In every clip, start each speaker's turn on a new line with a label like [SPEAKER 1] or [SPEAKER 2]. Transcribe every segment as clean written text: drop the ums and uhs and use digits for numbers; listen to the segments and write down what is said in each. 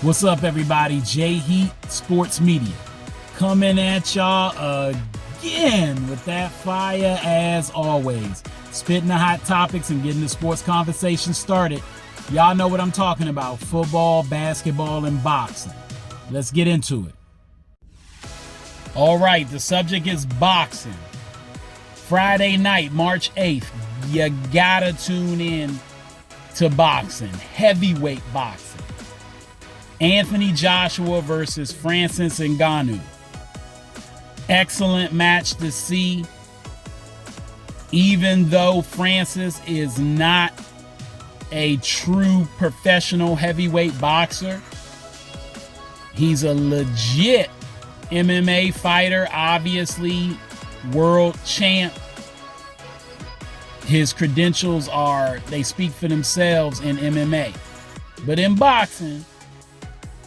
[SPEAKER 1] What's up, everybody? J Heat Sports Media coming at y'all again with that fire as always. Spitting the hot topics and getting the sports conversation started. Y'all know what I'm talking about: football, basketball, and boxing. Let's get into it. All right, the subject is boxing. Friday night, March 8th, you gotta tune in to boxing, heavyweight boxing. Anthony Joshua versus Francis Ngannou. Excellent match to see. Even though Francis is not a true professional heavyweight boxer, he's a legit MMA fighter, obviously world champ. His credentials they speak for themselves in MMA. But in boxing,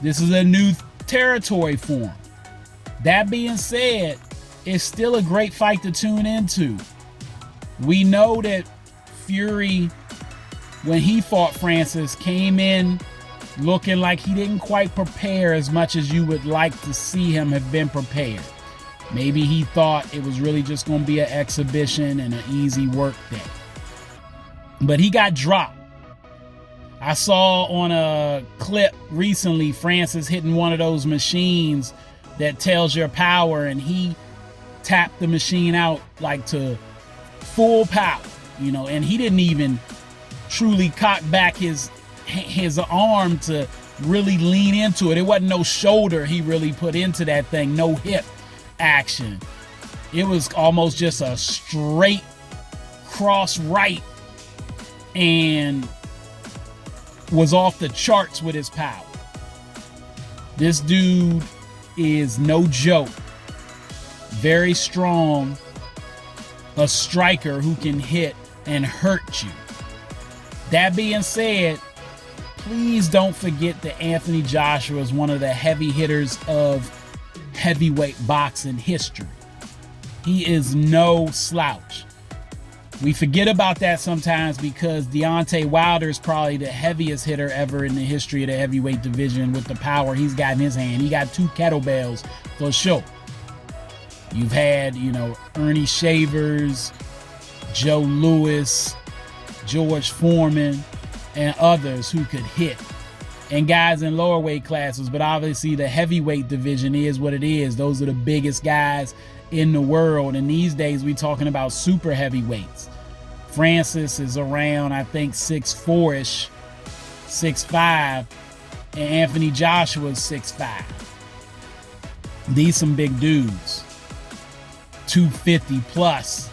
[SPEAKER 1] this is a new territory for him. That being said, it's still a great fight to tune into. We know that Fury, when he fought Francis, came in looking like he didn't quite prepare as much as you would like to see him have been prepared. Maybe he thought it was really just going to be an exhibition and an easy work day. But he got dropped. I saw on a clip recently Francis hitting one of those machines that tells your power, and he tapped the machine out like to full power, and he didn't even truly cock back his arm to really lean into it. It wasn't no shoulder he really put into that thing, no hip action. It was almost just a straight cross right, and was off the charts with his power. This dude is no joke. Very strong. A striker who can hit and hurt you. That being said, please don't forget that Anthony Joshua is one of the heavy hitters of heavyweight boxing history. He is no slouch. We forget about that sometimes because Deontay Wilder is probably the heaviest hitter ever in the history of the heavyweight division with the power he's got in his hand. He got 2 kettlebells for sure. You've had, Ernie Shavers, Joe Louis, George Foreman, and others who could hit. And guys in lower weight classes, but obviously the heavyweight division is what it is. Those are the biggest guys in the world, and these days we're talking about super heavyweights. Francis is around, I think, 6'4"-ish, 6'5", and Anthony Joshua is 6'5". These some big dudes, 250 plus.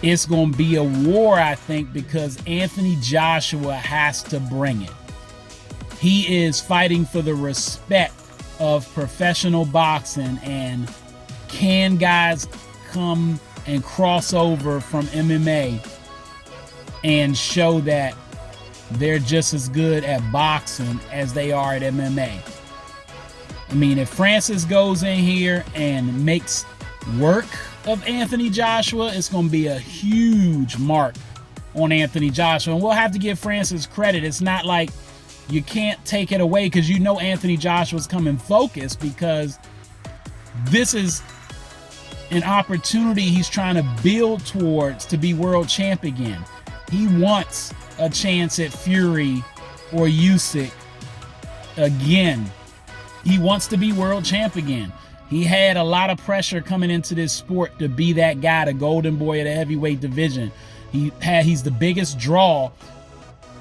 [SPEAKER 1] It's going to be a war, I think, because Anthony Joshua has to bring it. He is fighting for the respect of professional boxing, and can guys come and cross over from MMA and show that they're just as good at boxing as they are at MMA? I mean, if Francis goes in here and makes work of Anthony Joshua, it's going to be a huge mark on Anthony Joshua. And we'll have to give Francis credit. It's not like you can't take it away, because Anthony Joshua's coming focused, because this is an opportunity he's trying to build towards to be world champ again. He wants a chance at Fury or Usyk again. He wants to be world champ again. He had a lot of pressure coming into this sport to be that guy, the golden boy of the heavyweight division. He's the biggest draw.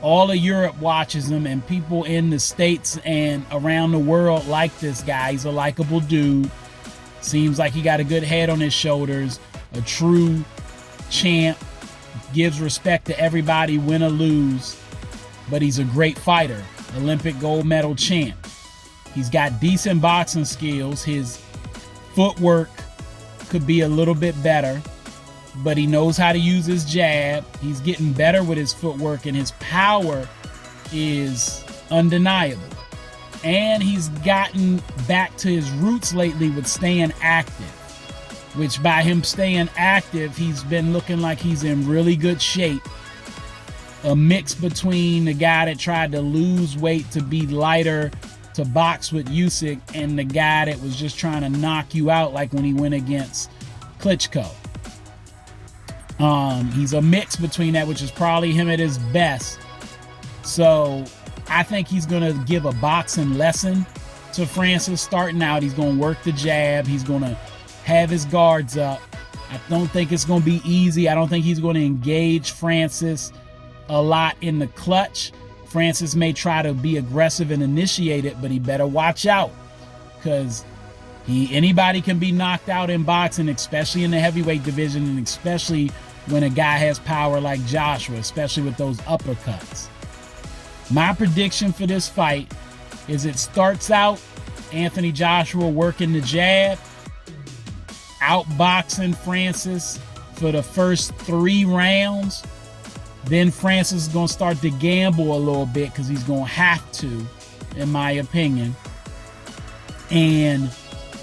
[SPEAKER 1] All of Europe watches him, and people in the States and around the world like this guy. He's a likable dude. Seems like he got a good head on his shoulders. A true champ. Gives respect to everybody, win or lose. But he's a great fighter. Olympic gold medal champ. He's got decent boxing skills. His footwork could be a little bit better, but he knows how to use his jab. He's getting better with his footwork, and his power is undeniable. And he's gotten back to his roots lately with staying active, which by him staying active, he's been looking like he's in really good shape a mix between the guy that tried to lose weight to be lighter to box with Usyk and the guy that was just trying to knock you out, like when he went against Klitschko. He's a mix between that, which is probably him at his best. So I think he's going to give a boxing lesson to Francis starting out. He's going to work the jab. He's going to have his guards up. I don't think it's going to be easy. I don't think he's going to engage Francis a lot in the clutch. Francis may try to be aggressive and initiate it, but he better watch out, because anybody can be knocked out in boxing, especially in the heavyweight division, and especially when a guy has power like Joshua, especially with those uppercuts. My prediction for this fight is it starts out Anthony Joshua working the jab, outboxing Francis for the first 3 rounds. Then Francis is going to start to gamble a little bit, because he's going to have to, in my opinion. And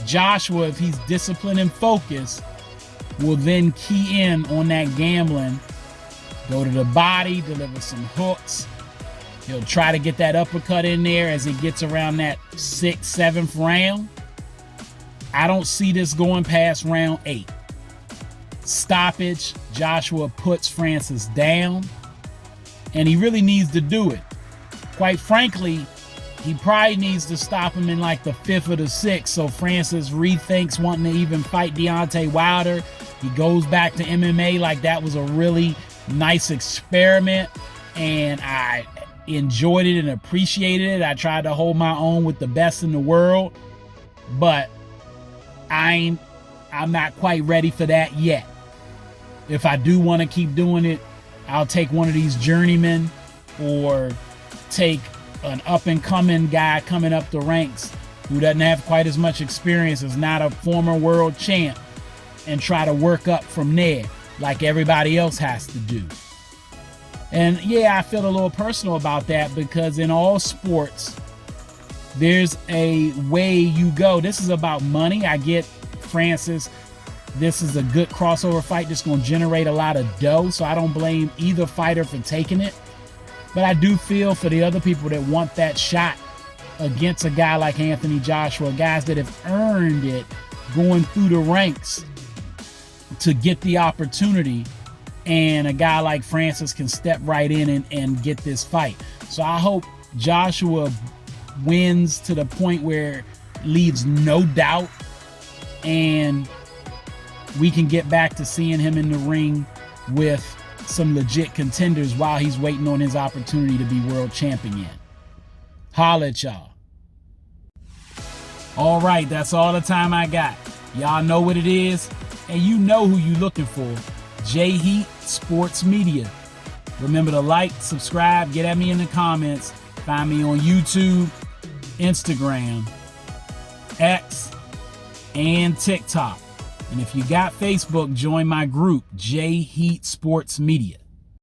[SPEAKER 1] Joshua, if he's disciplined and focused, will then key in on that gambling, go to the body, deliver some hooks. He'll try to get that uppercut in there as he gets around that 6th, 7th round. I don't see this going past round 8. Stoppage, Joshua puts Francis down, and he really needs to do it. Quite frankly, he probably needs to stop him in like the 5th or the 6th, so Francis rethinks wanting to even fight Deontay Wilder. He goes back to MMA like that was a really nice experiment, and I enjoyed it and appreciated it. I tried to hold my own with the best in the world, but I'm not quite ready for that yet. If I do want to keep doing it, I'll take one of these journeymen or take an up-and-coming guy coming up the ranks who doesn't have quite as much experience, is not a former world champ, and try to work up from there like everybody else has to do. And yeah, I feel a little personal about that, because in all sports, there's a way you go. This is about money. I get Francis. This is a good crossover fight that's going to generate a lot of dough, so I don't blame either fighter for taking it. But I do feel for the other people that want that shot against a guy like Anthony Joshua, guys that have earned it going through the ranks to get the opportunity, and a guy like Francis can step right in and get this fight. So I hope Joshua wins to the point where it leaves no doubt, and we can get back to seeing him in the ring with some legit contenders while he's waiting on his opportunity to be world champion. Holla at y'all. All right, that's all the time I got. Y'all know what it is, and you know who you looking for. J Heat Sports Media. Remember to like, subscribe, get at me in the comments. Find me on YouTube, Instagram, X, and TikTok. And if you got Facebook, join my group, J Heat Sports Media.